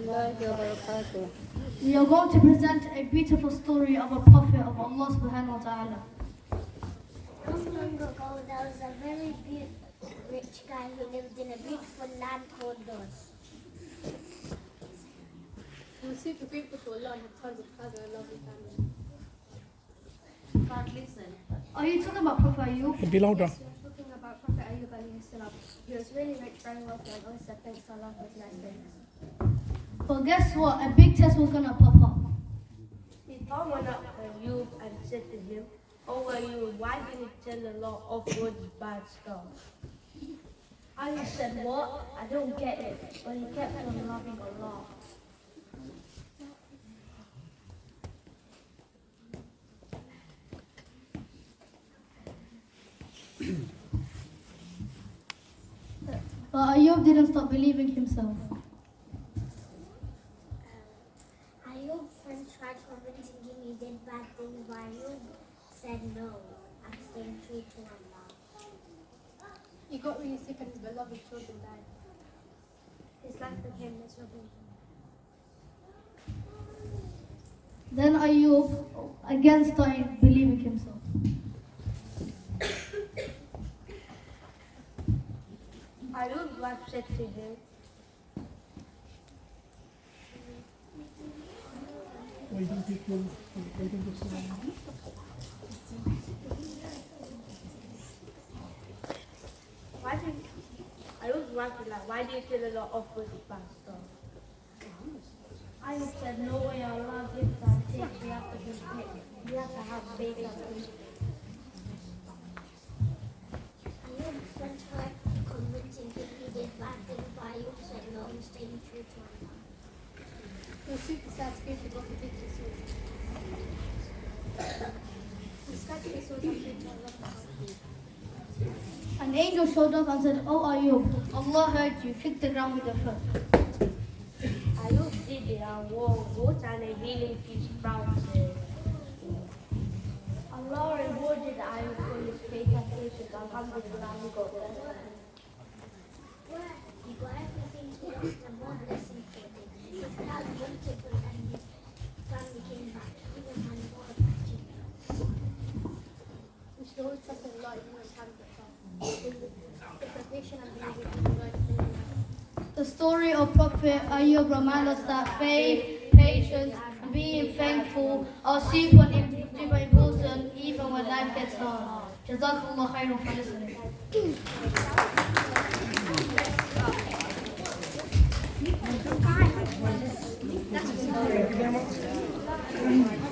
warahmatullahi wabarakatuh. We are going to present a beautiful story of a prophet of Allah subhanahu wa ta'ala. Long ago, there was a very rich guy who lived in a beautiful land called Luz. He was super grateful to Allah and had tons of cars and a lovely family. Can't listen. Are you talking about Prophet Ayub? Be louder. Yes, we are talking about Prophet Ayyub alayhi salam. He was really rich, very wealthy, and always said thanks to Allah for his nice things. But guess what? A big test was gonna pop up. His mom went up to Ayub and said to him, "Oh Ayub, why did you tell Allah of all the bad stuff?" Ayub said, "What? I don't get it." But he kept on loving Allah. But Ayub didn't stop believing himself. Ayub's friends tried convincing him he did bad things, but Ayub said no and stayed true to Allah. He got really sick and his beloved children died. His life became miserable. Then Ayub again started believing himself. Ayub's wife said to him, Ayub's wife was like, "Why do you tell Allah of all the bad stuff?" Ayub said, "No way, Allah gives and takes. We have to be faith. We have to have faith and belief." Ayub's friends tried convincing him he did bad things, but Ayub said no and stayed true to Allah. He was super sad, scared to go for pictures soon. He scratched his sword and prayed to Allah. An angel showed up and said, "Oh Ayub, Allah heard you. Kick the ground with your foot." Ayub did it and water and a healing fish sprouted. Allah rewarded Ayub for his faith and patience. Alhamdulillah, he got better. He got everything he asked and more blessings for him. His child multiple and his family came back. Even had more attachment. We should always trust in Allah even when times get tough. If we're patient and believe in Allah, then we have. The story of Prophet Ayub reminds us that faith, patience, and being thankful are super important even when life gets hard. Jazakallah khairan for listening. Thank you very much.